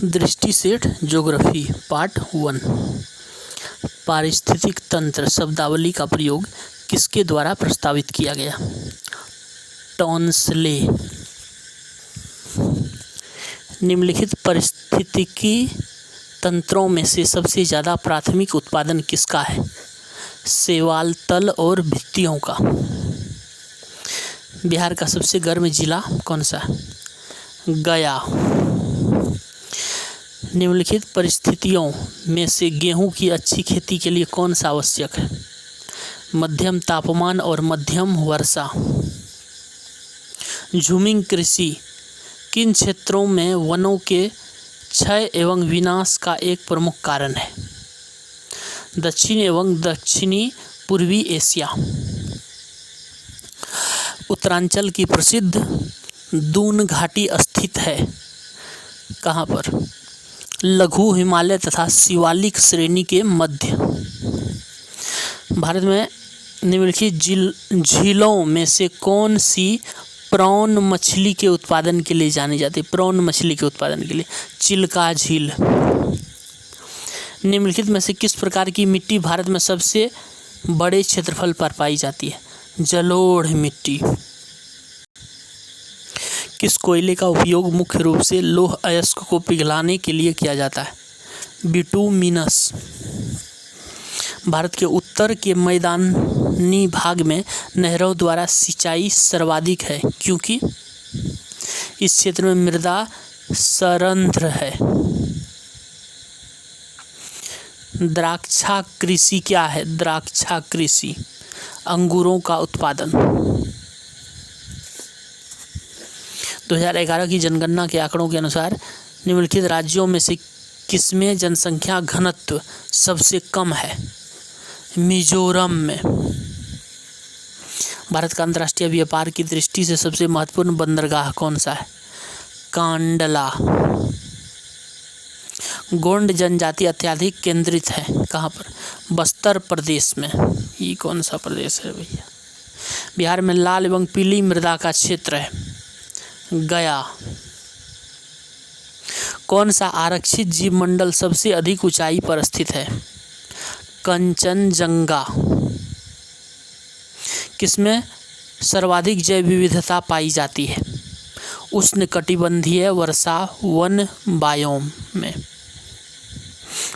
दृष्टि set geography part 1। पारिस्थितिक तंत्र शब्दावली का प्रयोग किसके द्वारा प्रस्तावित किया गया? टॉन्सले। निम्नलिखित पारिस्थितिकी तंत्रों में से सबसे ज़्यादा प्राथमिक उत्पादन किसका है? शैवाल, तल और भित्तियों का। बिहार का सबसे गर्म जिला कौन सा है? गया। निम्नलिखित परिस्थितियों में से गेहूं की अच्छी खेती के लिए कौन सा आवश्यक है? मध्यम तापमान और मध्यम वर्षा। झूमिंग कृषि किन क्षेत्रों में वनों के क्षय एवं विनाश का एक प्रमुख कारण है? दक्षिण एवं दक्षिणी पूर्वी एशिया। उत्तरांचल की प्रसिद्ध दून घाटी स्थित है कहाँ पर? लघु हिमालय तथा शिवालिक श्रेणी के मध्य। भारत में निम्नलिखित झीलों में से कौन सी प्रॉन मछली के उत्पादन के लिए जानी जाती है? प्रॉन मछली के उत्पादन के लिए चिल्का झील। निम्नलिखित में से किस प्रकार की मिट्टी भारत में सबसे बड़े क्षेत्रफल पर पाई जाती है? जलोढ़ मिट्टी। किस कोयले का उपयोग मुख्य रूप से लौह अयस्क को पिघलाने के लिए किया जाता है? बिटुमिनस। भारत के उत्तर के मैदानी भाग में नहरों द्वारा सिंचाई सर्वाधिक है क्योंकि इस क्षेत्र में मृदा सरंध्र है। द्राक्षा कृषि क्या है? द्राक्षा कृषि अंगूरों का उत्पादन। 2011 की जनगणना के आंकड़ों के अनुसार निम्नलिखित राज्यों में से किसमें जनसंख्या घनत्व सबसे कम है? मिजोरम में। भारत का अंतर्राष्ट्रीय व्यापार की दृष्टि से सबसे महत्वपूर्ण बंदरगाह कौन सा है? कांडला। गोंड जनजाति अत्यधिक केंद्रित है कहाँ पर? बस्तर प्रदेश में। ये कौन सा प्रदेश है भैया? बिहार में लाल एवं पीली मृदा का क्षेत्र है गया। कौन सा आरक्षित जीव मंडल सबसे अधिक ऊंचाई पर स्थित है? कंचनजंगा। किसमें सर्वाधिक जैव विविधता पाई जाती है? उष्णकटिबंधीय वर्षा वन बायोम में।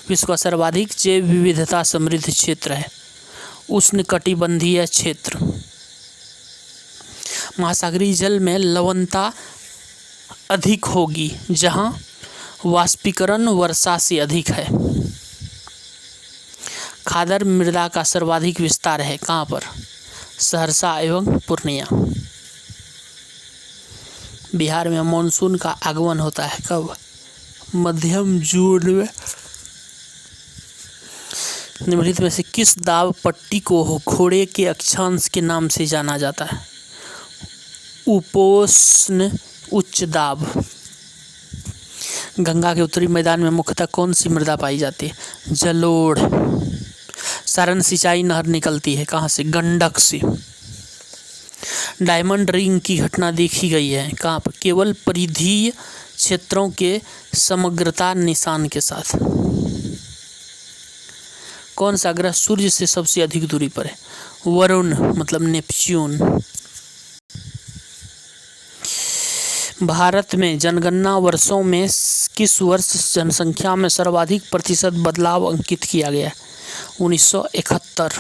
विश्व का सर्वाधिक जैव विविधता समृद्ध क्षेत्र है उष्णकटिबंधीय क्षेत्र। महासागरीय जल में लवणता अधिक होगी जहां वाष्पीकरण वर्षा से अधिक है। खादर मृदा का सर्वाधिक विस्तार है कहाँ पर? सहरसा एवं पूर्णिया। बिहार में मानसून का आगमन होता है कब? मध्यम जून में। निम्नलिखित में से किस दाब पट्टी को घोड़े के अक्षांश के नाम से जाना जाता है? उपोष्ण उच्च दाब। गंगा के उत्तरी मैदान में मुख्यतः कौन सी मृदा पाई जाती है? जलोढ़। सारण सिंचाई नहर निकलती है कहाँ से? गंडक से। डायमंड रिंग की घटना देखी गई है कहाँ पर? केवल परिधीय क्षेत्रों के समग्रता निशान के साथ। कौन सा ग्रह सूर्य से सबसे अधिक दूरी पर है? वरुण मतलब नेपच्यून। भारत में जनगणना वर्षों में किस वर्ष जनसंख्या में सर्वाधिक प्रतिशत बदलाव अंकित किया गया है? 1971।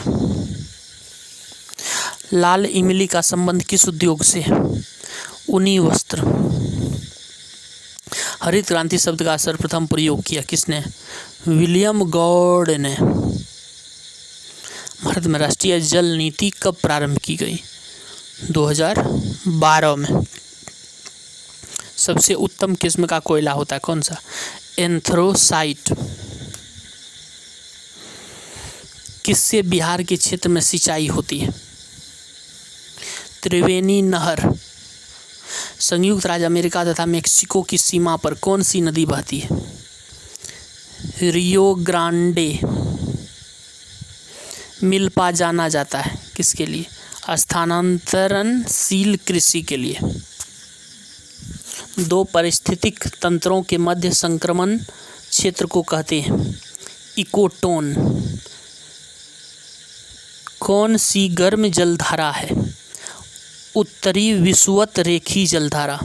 लाल इमली का संबंध किस उद्योग से है? ऊनी वस्त्र। हरित क्रांति शब्द का सर्वप्रथम प्रयोग किया किसने? विलियम गॉड ने। भारत में राष्ट्रीय जल नीति कब प्रारंभ की गई? 2012 में। सबसे उत्तम किस्म का कोयला होता है कौन सा? एंथ्रोसाइट। किससे बिहार के क्षेत्र में सिंचाई होती है? त्रिवेणी नहर। संयुक्त राज्य अमेरिका तथा मेक्सिको की सीमा पर कौन सी नदी बहती है? Rio Grande. मिल्पा जाना जाता है किसके लिए? स्थानांतरणशील कृषि के लिए। दो पारिस्थितिक तंत्रों के मध्य संक्रमण क्षेत्र को कहते हैं इकोटोन। कौन सी गर्म जलधारा है? उत्तरी विषुवत रेखीय जलधारा।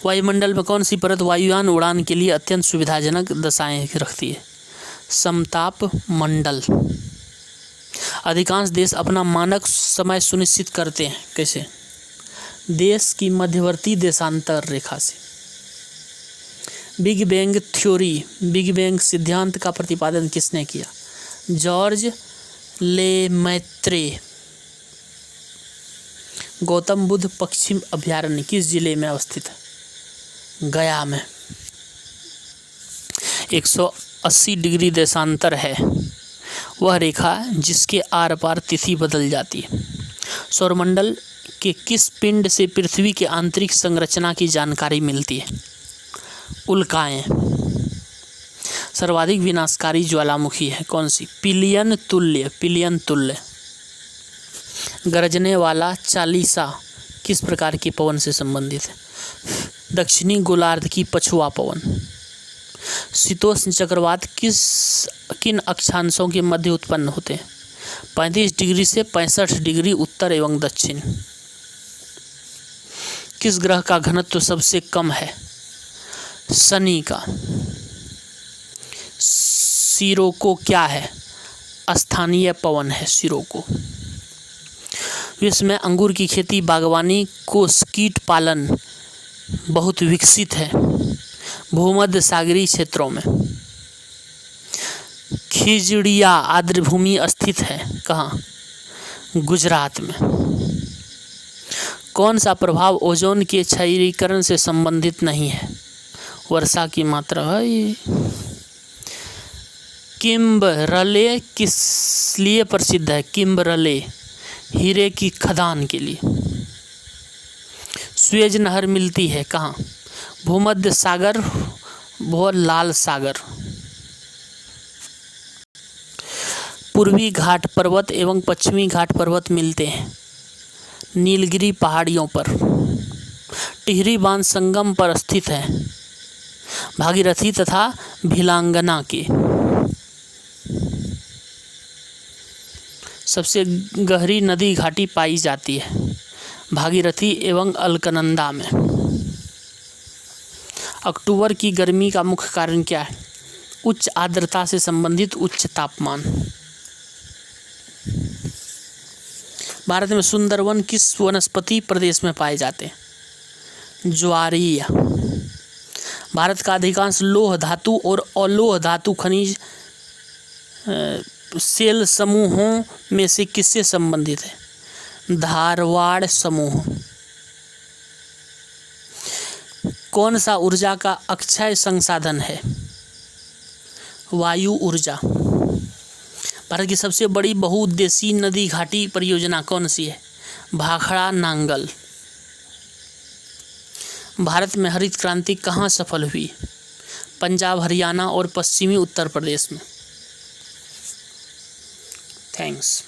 वायुमंडल में कौन सी परत वायुयान उड़ान के लिए अत्यंत सुविधाजनक दशाएं रखती है? समताप मंडल। अधिकांश देश अपना मानक समय सुनिश्चित करते हैं कैसे? देश की मध्यवर्ती देशांतर रेखा से। Big bang theory, big bang सिद्धांत का प्रतिपादन किसने किया? George Lemaitre. गौतम बुद्ध पश्चिम अभयारण्य किस जिले में अवस्थित है? गया में। 180 डिग्री देशांतर है वह रेखा जिसके आर पार तिथि बदल जाती है। सौरमंडल के किस पिंड से पृथ्वी के आंतरिक संरचना की जानकारी मिलती है? उल्काएं। सर्वाधिक विनाशकारी ज्वालामुखी है कौन सी? पिलियन तुल्य, पिलियन तुल्य। गरजने वाला चालीसा किस प्रकार के पवन से संबंधित है? दक्षिणी गोलार्ध की पछुआ पवन। शीतोष्ण चक्रवात किन अक्षांशों के मध्य उत्पन्न होते हैं? 35 डिग्री से 65 डिग्री उत्तर एवं दक्षिण। किस ग्रह का घनत्व सबसे कम है? शनि का। सिरोको क्या है? स्थानीय पवन है सिरोको। विश्व में अंगूर की खेती, बागवानी, कीट पालन बहुत विकसित है भूमध्य सागरीय क्षेत्रों में। खिजड़िया आर्द्र भूमि स्थित है कहाँ? गुजरात में। कौन सा प्रभाव ओजोन के क्षयीकरण से संबंधित नहीं है? वर्षा की मात्रा है ये। किम्बरले किस लिए प्रसिद्ध है? किम्बरले हीरे की खदान के लिए। स्वेज नहर मिलती है कहाँ? भूमध्य सागर व लाल सागर। पूर्वी घाट पर्वत एवं पश्चिमी घाट पर्वत मिलते हैं नीलगिरी पहाड़ियों पर। टिहरी बांध संगम पर स्थित है भागीरथी तथा भिलांगना के। सबसे गहरी नदी घाटी पाई जाती है भागीरथी एवं अलकनंदा में। अक्टूबर की गर्मी का मुख्य कारण क्या है? उच्च आर्द्रता से संबंधित उच्च तापमान। भारत में सुंदरवन किस वनस्पति प्रदेश में पाए जाते हैं? ज्वारीय। भारत का अधिकांश लौह धातु और अलोह धातु खनिज सेल समूहों में से किससे संबंधित है? धारवाड़ समूह। कौन सा ऊर्जा का अक्षय संसाधन है? वायु ऊर्जा। भारत की सबसे बड़ी बहुउद्देशीय नदी घाटी परियोजना कौन सी है? भाखड़ा नांगल। भारत में हरित क्रांति कहाँ सफल हुई? पंजाब, हरियाणा और पश्चिमी उत्तर प्रदेश में। थैंक्स।